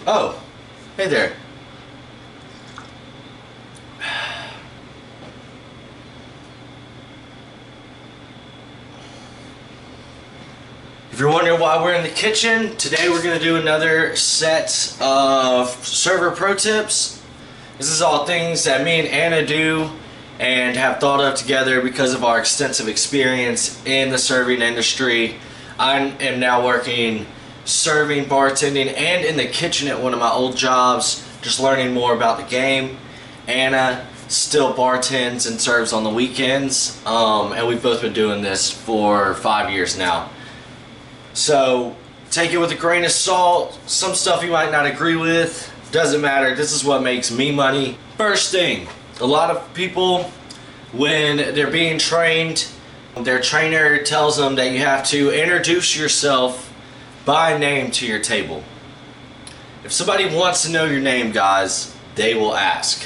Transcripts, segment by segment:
Oh, hey there. If you're wondering why we're in the kitchen, today we're going to do another set of server pro tips. This is all things that me and Anna do and have thought of together because of our extensive experience in the serving industry. I am now working serving, bartending, and in the kitchen at one of my old jobs, just learning more about the game. Anna still bartends and serves on the weekends, and we've both been doing this for 5 years now. So take it with a grain of salt. Some stuff you might not agree with, doesn't matter. This is what makes me money. First thing, a lot of people, when they're being trained, their trainer tells them that you have to introduce yourself by name to your table. If somebody wants to know your name, guys, they will ask.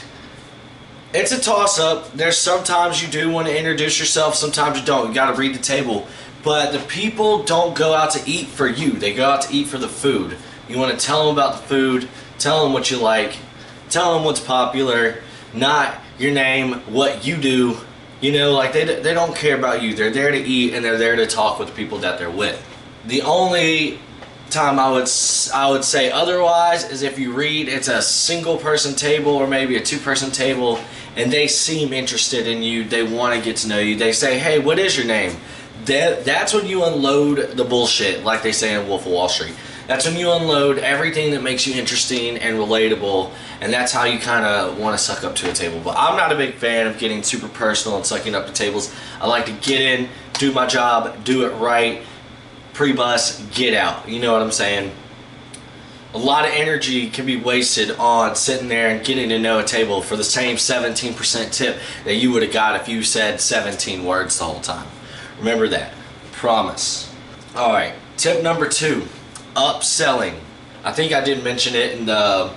It's a toss-up. There's sometimes you do want to introduce yourself, sometimes you don't. You got to read the table. But the people don't go out to eat for you. They go out to eat for the food. You want to tell them about the food, tell them what you like, tell them what's popular, not your name, what you do. You know, like they don't care about you. They're there to eat and they're there to talk with the people that they're with. The only time I would say otherwise is if you read it's a single person table or maybe a 2-person table and they seem interested in you, they want to get to know you. They say, hey, what is your name? That's when you unload the bullshit, like they say in Wolf of Wall Street. That's when you unload everything that makes you interesting and relatable, and that's how you kind of want to suck up to a table. But I'm not a big fan of getting super personal and sucking up to tables. I like to get in, do my job, do it right, pre-bus, get out. You know what I'm saying? A lot of energy can be wasted on sitting there and getting to know a table for the same 17% tip that you would have got if you said 17 words the whole time. Remember that. Promise. Alright, tip number 2. Upselling. I think I did mention it in the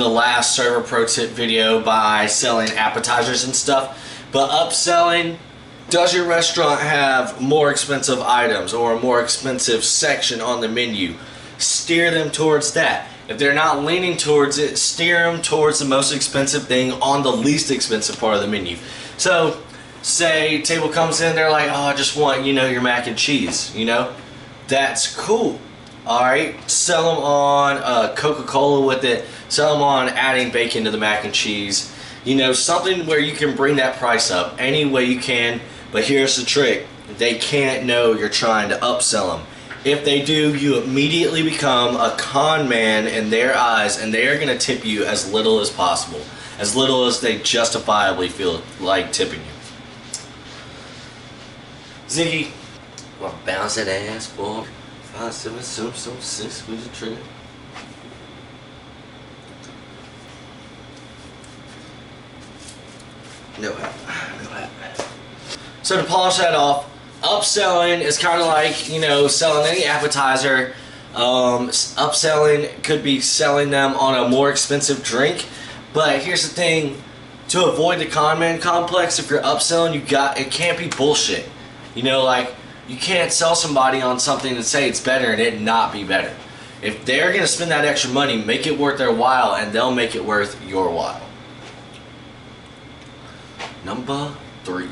last server pro tip video by selling appetizers and stuff. But upselling, does your restaurant have more expensive items or a more expensive section on the menu? Steer them towards that. If they're not leaning towards it, steer them towards the most expensive thing on the least expensive part of the menu. So say table comes in, they're like, oh, I just want, your mac and cheese, That's cool. Alright, sell them on Coca-Cola with it, sell them on adding bacon to the mac and cheese. Something where you can bring that price up any way you can, but here's the trick. They can't know you're trying to upsell them. If they do, you immediately become a con man in their eyes, and they are going to tip you as little as possible. As little as they justifiably feel like tipping you. Ziggy, well, bounce that ass, boy. 5, 7, 6 with the trigger. No hat. So to polish that off, upselling is kind of like, selling any appetizer. Upselling could be selling them on a more expensive drink. But here's the thing, to avoid the con man complex, if you're upselling, it can't be bullshit. You can't sell somebody on something and say it's better and it not be better. If they're going to spend that extra money, make it worth their while, and they'll make it worth your while. Number 3.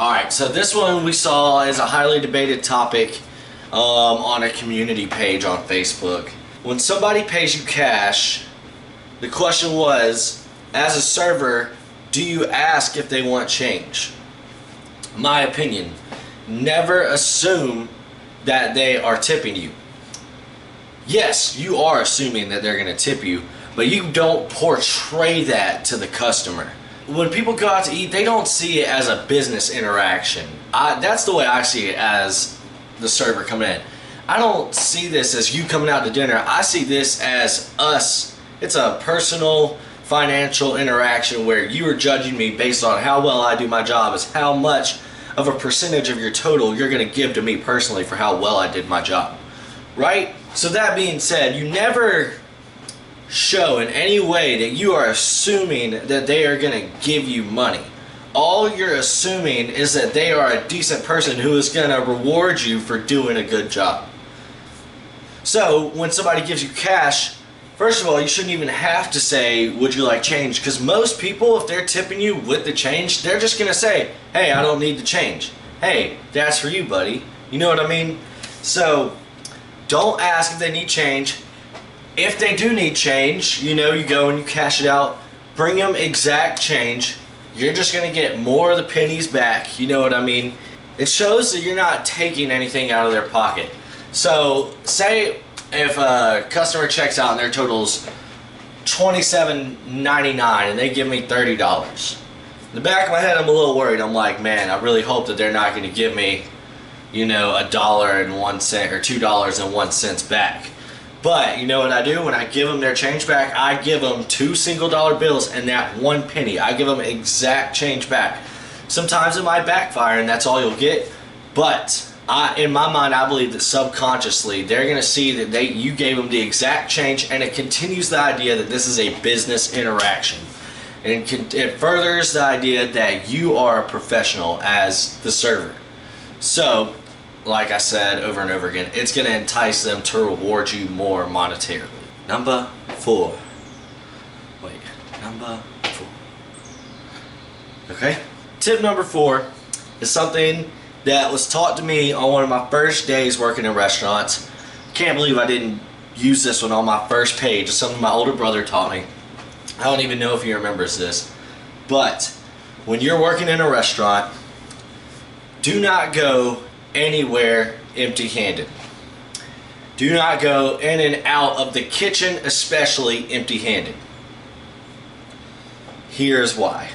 Alright, so this one we saw is a highly debated topic on a community page on Facebook. When somebody pays you cash, the question was, as a server, do you ask if they want change? My opinion, never assume that they are tipping you. Yes, you are assuming that they're going to tip you, but you don't portray that to the customer. When people go out to eat, they don't see it as a business interaction. That's the way I see it as the server coming in. I don't see this as you coming out to dinner. I see this as us. It's a personal financial interaction where you are judging me based on how well I do my job as how much of a percentage of your total you're going to give to me personally for how well I did my job. Right? So that being said, you never show in any way that you are assuming that they are going to give you money. All you're assuming is that they are a decent person who is going to reward you for doing a good job. So when somebody gives you cash, first of all, you shouldn't even have to say, would you like change? Because most people, if they're tipping you with the change, they're just going to say, hey, I don't need the change. Hey, that's for you, buddy. You know what I mean? So don't ask if they need change. If they do need change, you know, you go and you cash it out. Bring them exact change. You're just going to get more of the pennies back. You know what I mean? It shows that you're not taking anything out of their pocket. So say if a customer checks out and their total's $27.99 and they give me $30. In the back of my head, I'm a little worried. I'm like, man, I really hope that they're not going to give me, you know, $1.01 or $2.01 back. But you know what I do? When I give them their change back, I give them 2 single-dollar bills and that 1 penny. I give them exact change back. Sometimes it might backfire and that's all you'll get. But in my mind, I believe that subconsciously they're going to see that you gave them the exact change, and it continues the idea that this is a business interaction. And it furthers the idea that you are a professional as the server. So, like I said over and over again, it's going to entice them to reward you more monetarily. Number 4. Okay? Tip number 4 is something that was taught to me on one of my first days working in restaurants. Can't believe I didn't use this one on my first page. It's something my older brother taught me. I don't even know if he remembers this. But when you're working in a restaurant, do not go anywhere empty-handed. Do not go in and out of the kitchen, especially empty-handed. Here's why.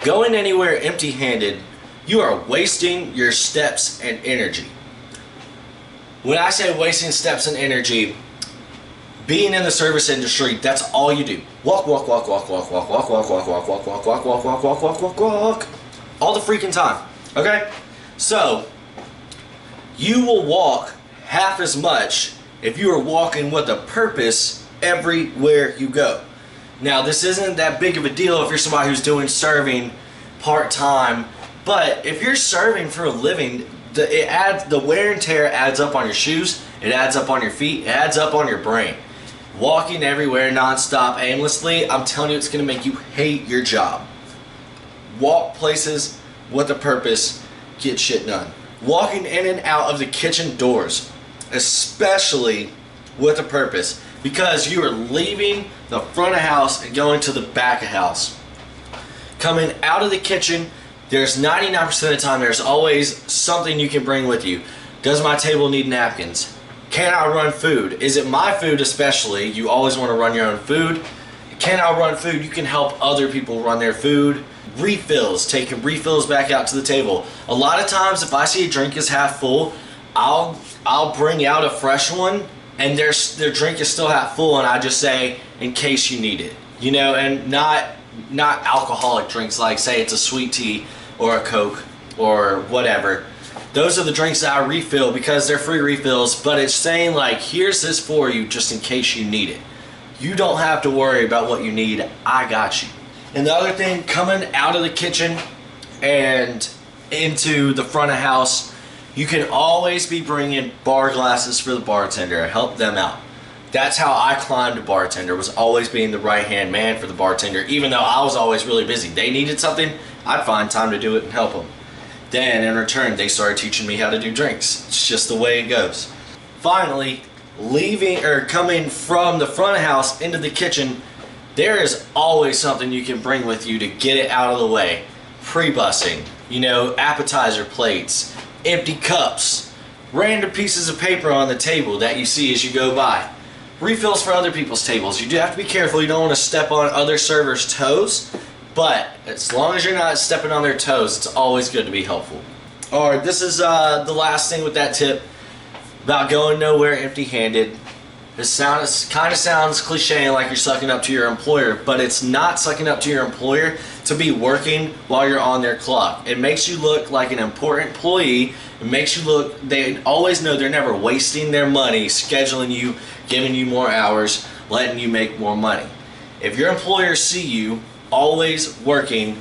Going anywhere empty-handed, you are wasting your steps and energy. When I say wasting steps and energy, being in the service industry, that's all you do. Walk, walk, walk, walk, walk, walk, walk, walk, walk, walk, walk, walk, walk, walk, walk, walk, walk, walk, walk, all the freaking time. Okay? So, you will walk half as much if you are walking with a purpose everywhere you go. Now, this isn't that big of a deal if you're somebody who's doing serving part-time, but if you're serving for a living, the wear and tear adds up on your shoes, it adds up on your feet, it adds up on your brain. Walking everywhere non-stop aimlessly, I'm telling you, it's going to make you hate your job. Walk places with a purpose, get shit done. Walking in and out of the kitchen doors, especially with a purpose, because you are leaving the front of house and going to the back of house. Coming out of the kitchen, there's 99% of the time there's always something you can bring with you. Does my table need napkins? Can I run food? Is it my food especially? You always want to run your own food. Can I run food? You can help other people run their food. Refills, taking refills back out to the table. A lot of times if I see a drink is half full, I'll bring out a fresh one and their drink is still half full, and I just say, in case you need it. You know, and not alcoholic drinks like, say it's a sweet tea or a Coke or whatever. Those are the drinks that I refill because they're free refills, but it's saying like, here's this for you just in case you need it. You don't have to worry about what you need. I got you. And the other thing, coming out of the kitchen and into the front of house, you can always be bringing bar glasses for the bartender. Help them out. That's how I climbed to bartender, was always being the right-hand man for the bartender. Even though I was always really busy. They needed something, I'd find time to do it and help them. Then, in return, they started teaching me how to do drinks. It's just the way it goes. Finally, coming from the front of house into the kitchen, there is always something you can bring with you to get it out of the way. Pre-bussing, you know, appetizer plates, empty cups, random pieces of paper on the table that you see as you go by. Refills for other people's tables. You do have to be careful. You don't want to step on other servers' toes, but as long as you're not stepping on their toes, it's always good to be helpful. Alright, this is the last thing with that tip about going nowhere empty-handed. It kind of sounds cliche and like you're sucking up to your employer, but it's not sucking up to your employer to be working while you're on their clock. It makes you look like an important employee. It makes you look, they always know they're never wasting their money, scheduling you, giving you more hours, letting you make more money. If your employers see you always working,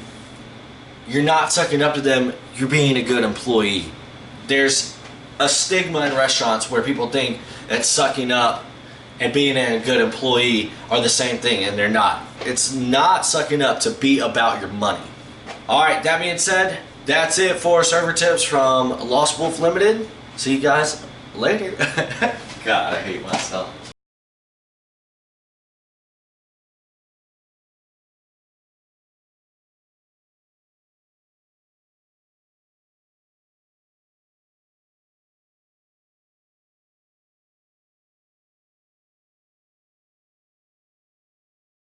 you're not sucking up to them, you're being a good employee. There's a stigma in restaurants where people think that sucking up and being a good employee are the same thing, and they're not. It's not sucking up to be about your money. Alright, that being said, that's it for server tips from Lost Wolf Limited. See you guys later. God, I hate myself.